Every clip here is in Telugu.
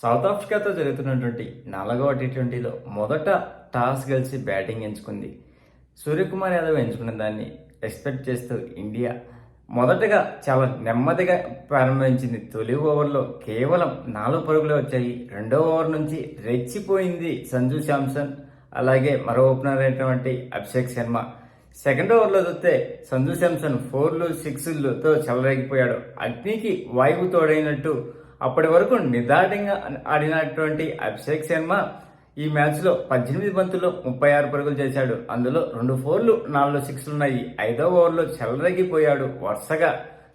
సౌత్ ఆఫ్రికాతో జరుగుతున్నటువంటి 4వ టీ20లో మొదట టాస్ గెలిచి బ్యాటింగ్ ఎంచుకుంది. సూర్యకుమార్ యాదవ్ ఎంచుకున్న దాన్ని ఎక్స్పెక్ట్ చేస్తూ ఇండియా మొదటగా చాలా నెమ్మదిగా ప్రారంభించింది. తొలి ఓవర్లో కేవలం 4 పరుగులే వచ్చాయి. రెండో ఓవర్ నుంచి రెచ్చిపోయింది సంజు శాంసన్, అలాగే మరో ఓపెనర్ అయినటువంటి అభిషేక్ శర్మ. సెకండ్ ఓవర్లో చూస్తే సంజు శాంసన్ 4లు 6లతో చెలరేగిపోయాడు. అగ్నికి వాయువు తోడైనట్టు అప్పటి వరకు నిదాటంగా ఆడినటువంటి అభిషేక్ శర్మ ఈ మ్యాచ్లో 18 బంతుల్లో 36 పరుగులు చేశాడు. అందులో 2 4లు 4 6లు ఉన్నాయి. 5వ ఓవర్లో చెలరేగిపోయాడు. వరుసగా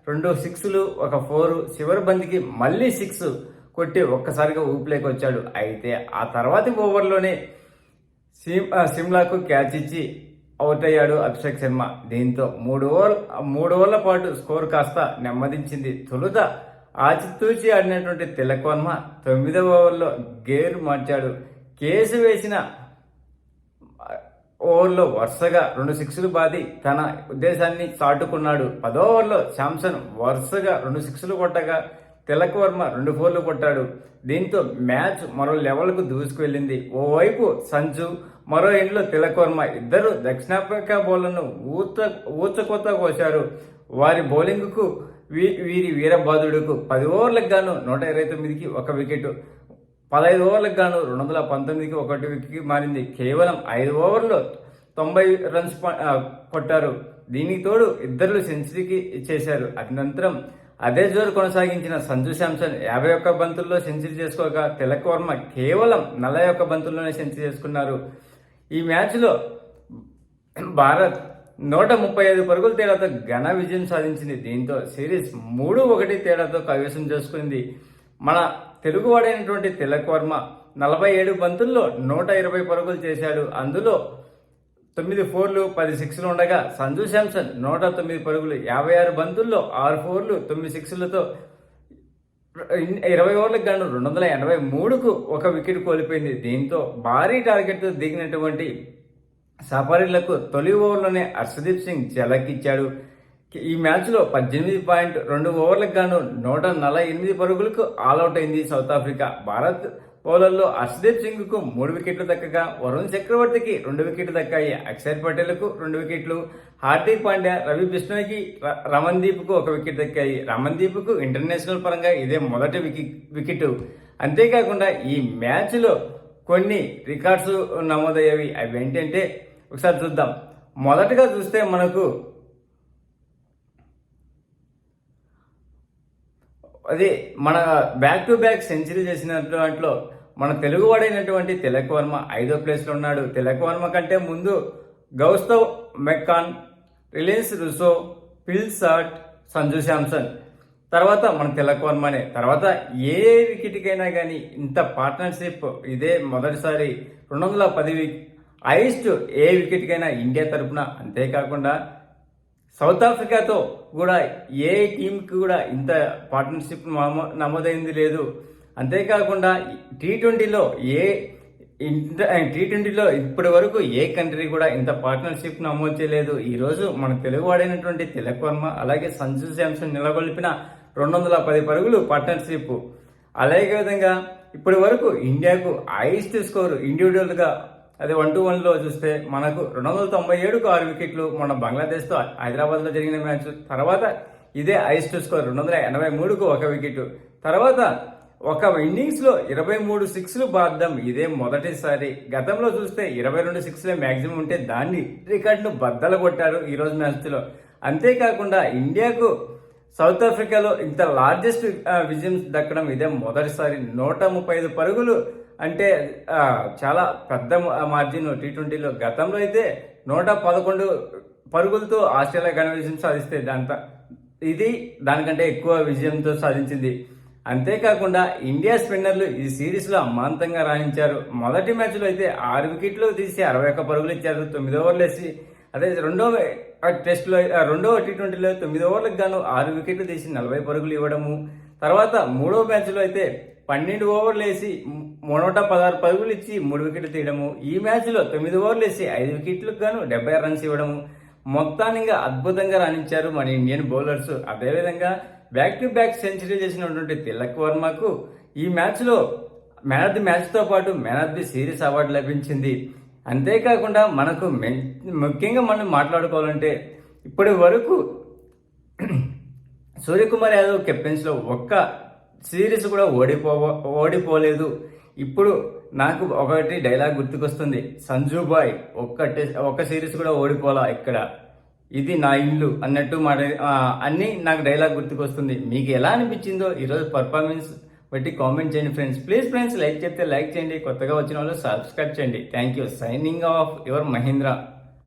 2 6లు 1 4, చివరి బంతికి మళ్ళీ 6 కొట్టి ఒక్కసారిగా ఊపిలోకి వచ్చాడు. అయితే ఆ తర్వాతి ఓవర్లోనే సిమ్లాకు క్యాచ్ ఇచ్చి అవుట్ అయ్యాడు అభిషేక్ శర్మ. దీంతో 3 ఓవర్ల పాటు స్కోర్ కాస్త నెమ్మదించింది. తొలుత ఆచితూచి ఆడినటువంటి తిలక్ వర్మ 9వ ఓవర్లో గేరు మార్చాడు. కేసు వేసిన ఓవర్లో వరుసగా 2 6లు బాది తన ఉద్దేశాన్ని చాటుకున్నాడు. 10వ ఓవర్లో శాంసన్ వరుసగా 2 6లు కొట్టగా తిలక్ వర్మ 2 4లు కొట్టాడు. దీంతో మ్యాచ్ మరో లెవెల్కు దూసుకువెళ్ళింది. ఓవైపు సంజు, మరో ఎండ్లో తిలక్ వర్మ ఇద్దరు దక్షిణాఫ్రికా బౌలర్ను ఊచకోత కోశారు. వారి బౌలింగ్కు వీరి వీరబాదుడుకు 10 ఓవర్లకు గాను 129కి 1 వికెట్, 15 ఓవర్లకు గాను 219కి 1 వికెట్ మారింది. కేవలం 5 ఓవర్లో 90 రన్స్ కొట్టారు. దీనికి తోడు ఇద్దరు సెంచరీకి చేశారు. అనంతరం అదే జోరు కొనసాగించిన సంజు శాంసన్ 51 బంతుల్లో సెంచరీ చేసుకోగా తిలక్ వర్మ కేవలం 41 బంతుల్లోనే సెంచరీ చేసుకున్నారు. ఈ మ్యాచ్లో భారత్ 135 పరుగుల తేడాతో ఘన విజయం సాధించింది. దీంతో సిరీస్ 3-1 తేడాతో కైవసం చేసుకుంది. మన తెలుగువాడైనటువంటి తిలక్ వర్మ 47 బంతుల్లో 120 పరుగులు చేశాడు. అందులో 9 4లు 10 6లు ఉండగా సంజు శాంసన్ 109 పరుగులు, 56 బంతుల్లో 6 4లు 9 6లతో 20 ఓవర్లకు గాను 283కు 1 వికెట్ కోల్పోయింది. దీంతో భారీ టార్గెట్తో దిగినటువంటి సఫారీలకు తొలి ఓవర్లోనే హర్షదీప్ సింగ్ ఝలకిచ్చాడు. ఈ మ్యాచ్లో 18.2 ఓవర్లకు గాను 148 పరుగులకు ఆల్అౌట్ అయింది సౌత్ ఆఫ్రికా. భారత్ బౌలర్లో హర్షదీప్ సింగ్కు 3 వికెట్లు దక్కగా వరుణ్ చక్రవర్తికి 2 వికెట్లు దక్కాయి. అక్షర్ పటేల్కు 2 వికెట్లు, హార్దిక్ పాండ్యా, రవి బిష్ణోయ్కి, రమన్దీప్కు 1 వికెట్ దక్కాయి. రమన్దీప్కు ఇంటర్నేషనల్ పరంగా ఇదే మొదటి వికెట్. అంతేకాకుండా ఈ మ్యాచ్లో కొన్ని రికార్డ్స్ నమోదయ్యేవి. అవి ఏంటంటే ఒకసారి చూద్దాం. మొదటగా చూస్తే మనకు అది మన బ్యాక్ టు బ్యాక్ సెంచరీ చేసిన దాంట్లో మన తెలుగువాడైనటువంటి తిలక్ వర్మ 5వ ప్లేస్లో ఉన్నాడు. తిలక్ వర్మ కంటే ముందు గౌస్తవ్ మెక్కాన్, రిలయన్స్ రుసో, ఫిల్ సాట్, సంజు శాంసన్, తర్వాత మన తిలక్ వర్మనే. తర్వాత ఏ వికెట్కైనా కానీ ఇంత పార్ట్నర్షిప్ ఇదే మొదటిసారి. 210 హైయెస్ట్ ఏ వికెట్కైనా ఇండియా తరఫున. అంతేకాకుండా సౌత్ ఆఫ్రికాతో కూడా ఏ టీంకి కూడా ఇంత పార్ట్నర్షిప్ నమోదైంది లేదు. అంతేకాకుండా టీ20లో ఇప్పటి వరకు ఏ కంట్రీ కూడా ఇంత పార్ట్నర్షిప్ నమోదు చేయలేదు. ఈరోజు మన తెలుగువాడైనటువంటి తిలక్ వర్మ అలాగే సంజు శాంసన్ నిలగొల్పిన 210 పరుగులు పార్ట్నర్షిప్. అలాగే విధంగా ఇప్పటి వరకు ఇండియాకు హైయెస్ట్ స్కోర్ ఇండివిజువల్గా అది 1-1లో చూస్తే మనకు 297కు 6 వికెట్లు మన బంగ్లాదేశ్తో హైదరాబాద్లో జరిగిన మ్యాచ్. తర్వాత ఇదే హైయెస్ట్ స్కోర్ 283కు 1 వికెట్. తర్వాత ఒక ఇన్నింగ్స్లో 23 6లు బాద్దం ఇదే మొదటిసారి. గతంలో చూస్తే 22 6లే మ్యాక్సిమం ఉంటే దాన్ని రికార్డును బద్దలు కొట్టారు ఈరోజు మ్యాచ్లో. అంతేకాకుండా ఇండియాకు సౌత్ ఆఫ్రికాలో ఇంత లార్జెస్ట్ విజయం దక్కడం ఇదే మొదటిసారి. 135 పరుగులు అంటే చాలా పెద్ద మార్జిన్ టీ20లో. గతంలో అయితే 111 పరుగులతో ఆస్ట్రేలియా ఘన విజయం సాధిస్తే ఇది దానికంటే ఎక్కువ విజయంతో సాధించింది. అంతేకాకుండా ఇండియా స్పిన్నర్లు ఈ సిరీస్లో అమాంతంగా రాణించారు. మొదటి మ్యాచ్లో అయితే 6 వికెట్లు తీసి 61 పరుగులు ఇచ్చారు. 9 ఓవర్లు వేసి అదే రెండవ టీ20లో 9 ఓవర్లకు గాను 6 వికెట్లు తీసి 40 పరుగులు ఇవ్వడము. తర్వాత మూడవ మ్యాచ్లో అయితే 12 ఓవర్లు వేసి 116 పరుగులు ఇచ్చి 3 వికెట్లు తీయడము. ఈ మ్యాచ్లో 9 ఓవర్లు వేసి 5 వికెట్లకు గాను 76 రన్స్ ఇవ్వడము. మొత్తానికి అద్భుతంగా రాణించారు మన ఇండియన్ బౌలర్స్. అదేవిధంగా బ్యాక్ టు బ్యాక్ సెంచరీ చేసినటువంటి తిలక్ వర్మకు ఈ మ్యాచ్లో మ్యాన్ ఆఫ్ ది మ్యాచ్తో పాటు man of the series award లభించింది. అంతేకాకుండా మనకు ముఖ్యంగా మనం మాట్లాడుకోవాలంటే ఇప్పటి వరకు సూర్యకుమార్ యాదవ్ కెప్టెన్సీలో ఒక్క సిరీస్ కూడా ఓడిపోలేదు. ఇప్పుడు నాకు ఒకటి డైలాగ్ గుర్తుకొస్తుంది, సంజుబాయ్ ఒక్క సిరీస్ కూడా ఓడిపోలా ఇక్కడ, ఇది నా ఇల్లు అన్నట్టు అన్ని నాకు డైలాగ్ గుర్తుకొస్తుంది. మీకు ఎలా అనిపించిందో ఈరోజు పర్ఫార్మెన్స్ బట్టి కామెంట్ చేయండి ఫ్రెండ్స్. ప్లీజ్ ఫ్రెండ్స్, లైక్ చేస్తే లైక్ చేయండి, కొత్తగా వచ్చిన వాళ్ళు సబ్స్క్రైబ్ చేయండి. Thank you. Signing off your Mahindra.